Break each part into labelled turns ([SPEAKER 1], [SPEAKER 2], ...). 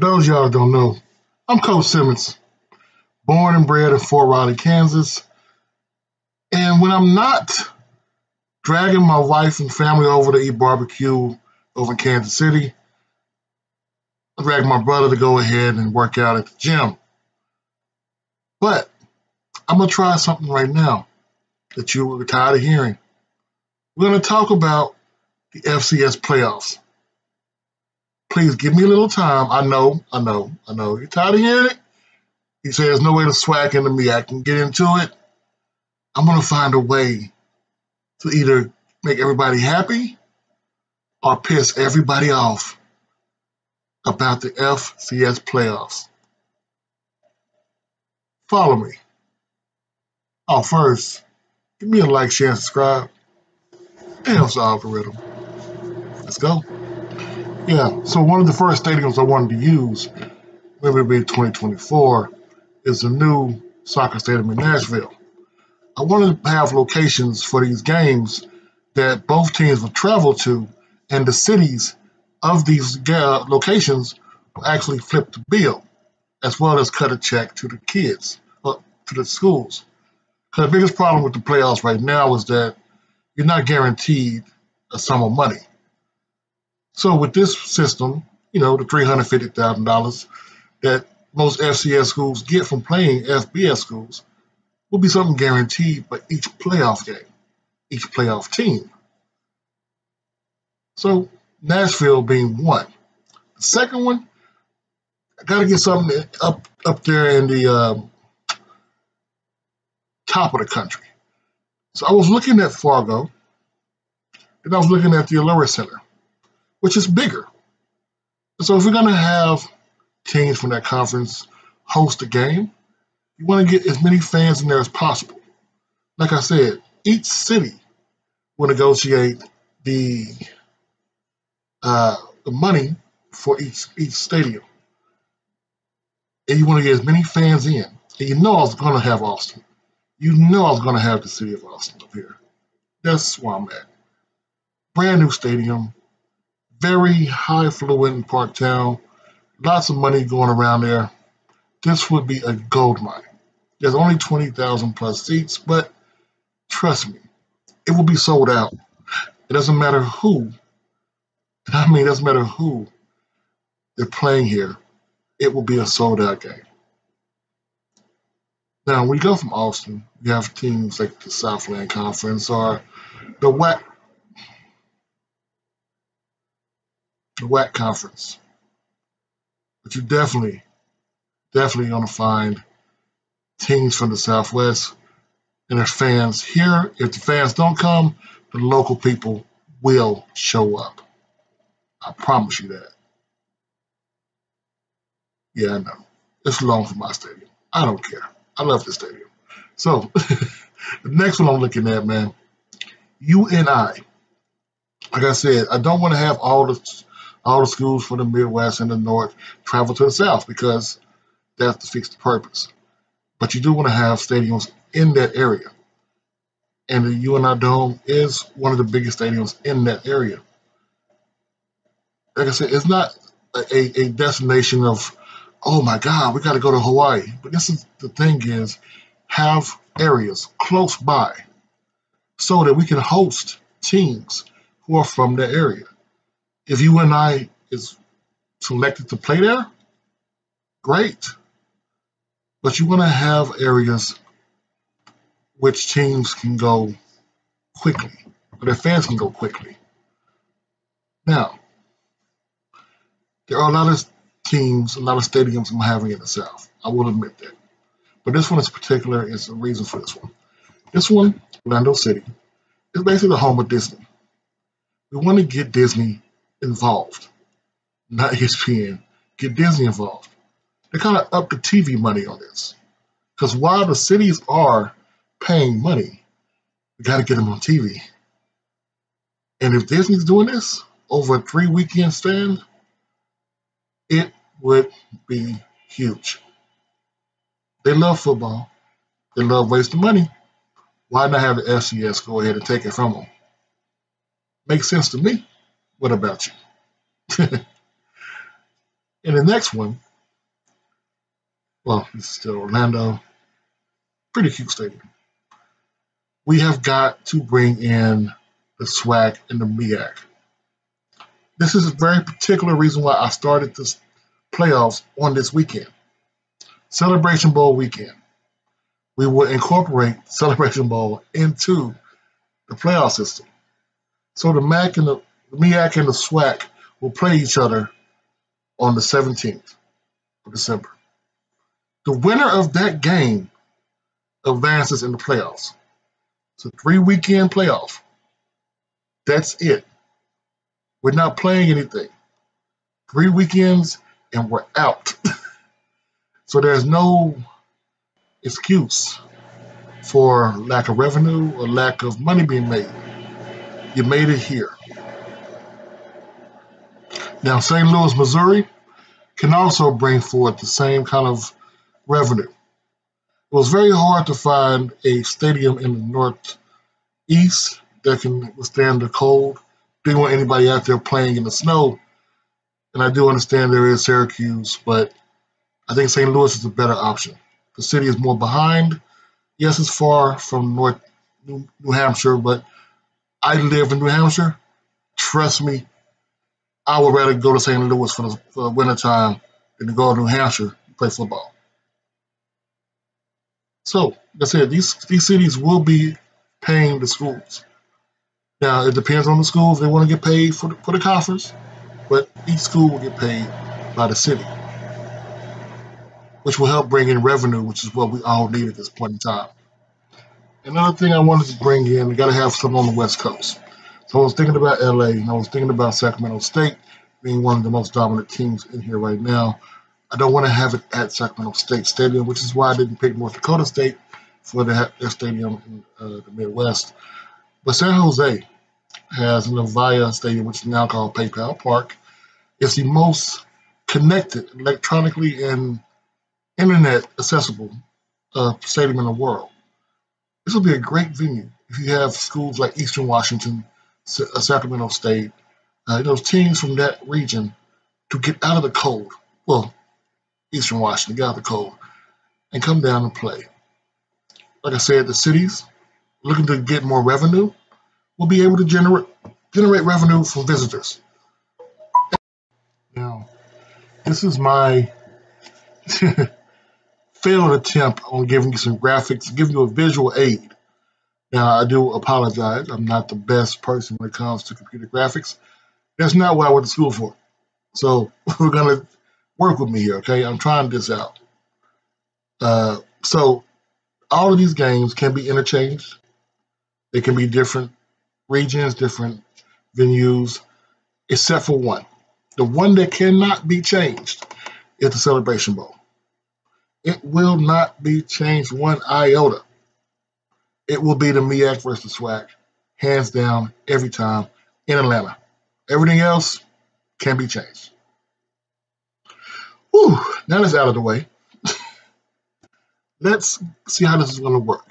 [SPEAKER 1] those of y'all that don't know, I'm Coach Simmons, born and bred in Fort Riley, Kansas. And when I'm not dragging my wife and family over to eat barbecue over in Kansas City, I drag my brother to go ahead and work out at the gym. But I'm going to try something right now that you were tired of hearing. We're going to talk about the FCS playoffs. Please give me a little time. I know. You're tired of hearing it? You say there's no way to swag into me. I can get into it. I'm going to find a way to either make everybody happy or piss everybody off about the FCS playoffs. Follow me. Oh, first, give me a like, share, and subscribe. It helps the algorithm. Let's go. Yeah, so one of the first stadiums I wanted to use, maybe it'll be 2024, is the new soccer stadium in Nashville. I wanted to have locations for these games that both teams would travel to, and the cities of these locations will actually flip the bill, as well as cut a check to the kids, to the schools. Because the biggest problem with the playoffs right now is that you're not guaranteed a sum of money. So with this system, the $350,000 that most FCS schools get from playing FBS schools will be something guaranteed by each playoff game, each playoff team. So Nashville being one. The second one, I got to get something up there in the top of the country. So I was looking at Fargo, and I was looking at the Allure Center, which is bigger. So if we're going to have teams from that conference host a game, you want to get as many fans in there as possible. Like I said, each city will negotiate the money for each stadium. And you want to get as many fans in. And you know I was going to have Austin. You know I was going to have the city of Austin up here. That's where I'm at. Brand new stadium. Very high fluent in Parktown. Lots of money going around there. This would be a gold mine. There's only 20,000 plus seats, but trust me, it will be sold out. It doesn't matter who. It doesn't matter who they're playing here. It will be a sold out game. Now, when you go from Austin, you have teams like the Southland Conference or the WAC Conference. But you definitely going to find teams from the Southwest and their fans here. If the fans don't come, the local people will show up. I promise you that. Yeah, I know. It's long for my stadium. I don't care. I love this stadium. So, the next one I'm looking at, man, UNI. Like I said, I don't want to have all the schools from the Midwest and the North travel to the South because that defeats the purpose. But you do want to have stadiums in that area. And the UNI Dome is one of the biggest stadiums in that area. Like I said, it's not a destination of, oh my God, we got to go to Hawaii. But this is the thing is, have areas close by so that we can host teams who are from that area. If UNI is selected to play there, great. But you want to have areas which teams can go quickly, or their fans can go quickly. Now, there are a lot of teams, a lot of stadiums I'm having in the South. I will admit that. But this one in particular is the reason for this one. This one, Orlando City, is basically the home of Disney. We want to get Disney involved, not ESPN. Get Disney involved. They kind of up the TV money on this. Because while the cities are paying money, we got to get them on TV. And if Disney's doing this over a 3-weekend span, it would be huge. They love football. They love wasting money. Why not have the FCS go ahead and take it from them? Makes sense to me. What about you? And the next one, well, it's still Orlando, pretty cute stadium. We have got to bring in the SWAC and the MEAC. This is a very particular reason why I started this playoffs on this weekend. Celebration Bowl weekend. We will incorporate Celebration Bowl into the playoff system. So the MEAC and the SWAC will play each other on the 17th of December. The winner of that game advances in the playoffs. It's a 3-weekend playoff. That's it. We're not playing anything. 3 weekends and we're out. So there's no excuse for lack of revenue or lack of money being made. You made it here. Now, St. Louis, Missouri can also bring forth the same kind of revenue. It was very hard to find a stadium in the Northeast that can withstand the cold. Didn't want anybody out there playing in the snow. And I do understand there is Syracuse, but I think St. Louis is a better option. The city is more behind. Yes, it's far from New Hampshire, but I live in New Hampshire. Trust me, I would rather go to St. Louis for the wintertime than to go to New Hampshire and play football. So, like I said, these cities will be paying the schools. Now, it depends on the school if they want to get paid for the conference, but each school will get paid by the city, which will help bring in revenue, which is what we all need at this point in time. Another thing I wanted to bring in, we got to have something on the West Coast. So I was thinking about LA, and I was thinking about Sacramento State being one of the most dominant teams in here right now. I don't want to have it at Sacramento State Stadium, which is why I didn't pick North Dakota State for their stadium in the Midwest. But San Jose has an Avaya Stadium, which is now called PayPal Park. It's the most connected electronically and internet accessible stadium in the world. This will be a great venue if you have schools like Eastern Washington, Sacramento State, those teams from that region to get out of the cold. Well, Eastern Washington, get out of the cold and come down and play. Like I said, the cities looking to get more revenue will be able to generate revenue for visitors. Now, this is my failed attempt on giving you some graphics, giving you a visual aid. Now, I do apologize. I'm not the best person when it comes to computer graphics. That's not what I went to school for. So we're going to work with me here, okay? I'm trying this out. So all of these games can be interchanged. They can be different regions, different venues, except for one. The one that cannot be changed is the Celebration Bowl. It will not be changed one iota. It will be the MEAC versus SWAC, hands down, every time in Atlanta. Everything else can be changed. Whew, now that's out of the way. Let's see how this is going to work.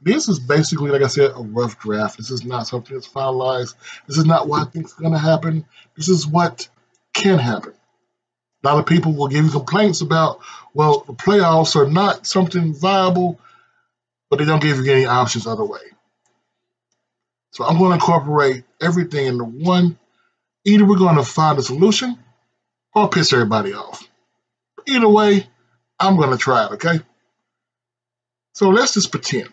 [SPEAKER 1] This is basically, like I said, a rough draft. This is not something that's finalized. This is not what I think is going to happen. This is what can happen. A lot of people will give you complaints about, well, the playoffs are not something viable, but they don't give you any options other way. So I'm going to incorporate everything into one. Either we're going to find a solution or piss everybody off. Either way, I'm going to try it, okay? So let's just pretend.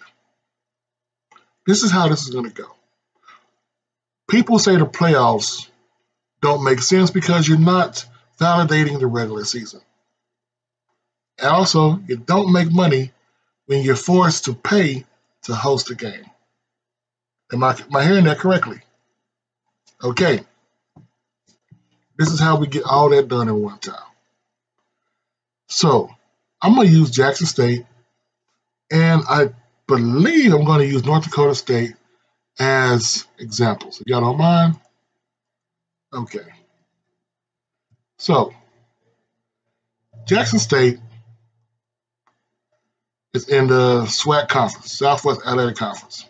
[SPEAKER 1] This is how this is going to go. People say the playoffs don't make sense because you're not validating the regular season. And also, you don't make money when you're forced to pay to host a game. Am I hearing that correctly? Okay. This is how we get all that done in one time. So, I'm going to use Jackson State, and I believe I'm going to use North Dakota State as examples. If y'all don't mind? Okay. So, Jackson State is in the SWAC Conference, Southwest Athletic Conference.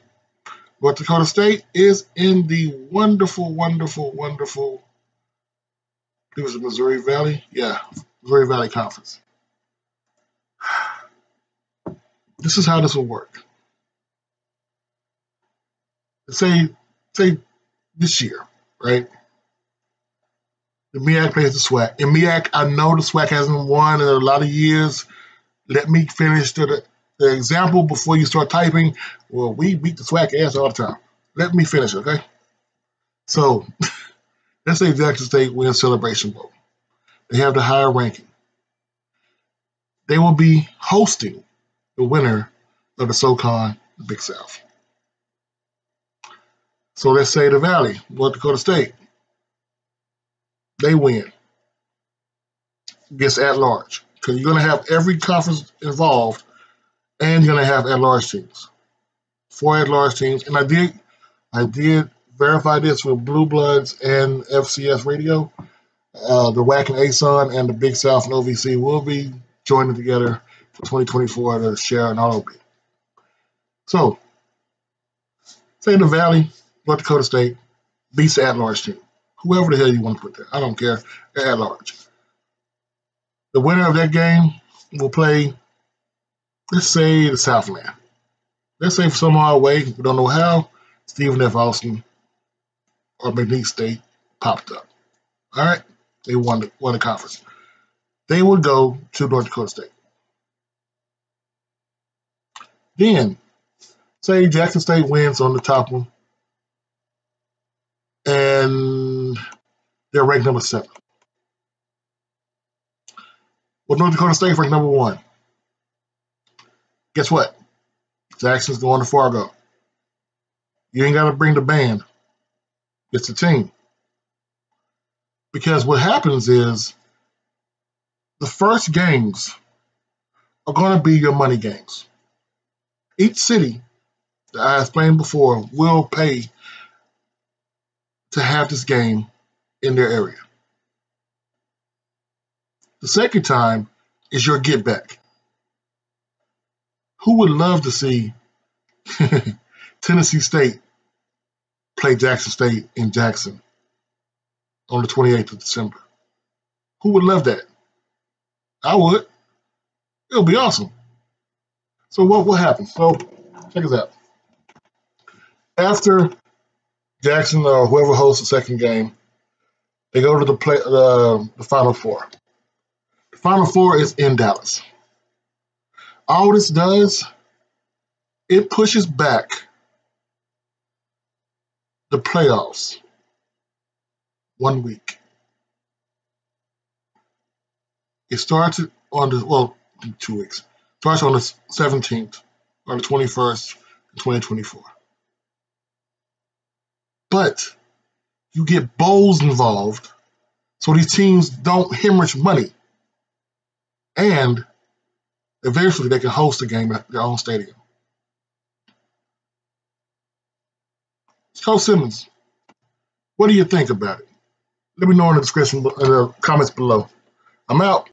[SPEAKER 1] North Dakota State is in the wonderful, wonderful, wonderful It was the Missouri Valley. Yeah, Missouri Valley Conference. This is how this will work. Say this year, right? The MEAC plays the SWAC. And MEAC, I know the SWAC hasn't won in a lot of years. Let me finish the example before you start typing. Well, we beat the SWAC ass all the time. Let me finish, okay? So, let's say Jackson State wins Celebration Bowl. They have the higher ranking. They will be hosting the winner of the SoCon, the Big South. So let's say the Valley, North Dakota State, they win. Gets at large. Because you're going to have every conference involved, and you're going to have at large teams. 4 at large teams. And I did verify this with Blue Bloods and FCS Radio. The WAC and ASUN and the Big South and OVC will be joining together for 2024 to share an ROB. So, say the Valley, North Dakota State, beats the at-large team. Whoever the hell you want to put there. I don't care. They're at-large. The winner of that game will play, let's say, the Southland. Let's say for some odd way, we don't know how, Stephen F. Austin or McNeese State popped up. All right? They won the conference. They would go to North Dakota State. Then, say Jackson State wins on the top one, and they're ranked number 7. Well, North Dakota State ranked number 1. Guess what? Jackson's going to Fargo. You ain't got to bring the band. It's the team. Because what happens is the first games are going to be your money games. Each city that I explained before will pay to have this game in their area. The second time is your get back. Who would love to see Tennessee State play Jackson State in Jackson on the 28th of December? Who would love that? I would. It'll be awesome. So what happens? So check this out. After Jackson or whoever hosts the second game, they go to the Final Four. The Final Four is in Dallas. All this does, it pushes back the playoffs 1 week. It starts on 2 weeks. It starts on the 17th or the 21st, 2024. But you get bowls involved, so these teams don't hemorrhage money. And eventually they can host a game at their own stadium. Coach Simmons, what do you think about it? Let me know in the comments below. I'm out.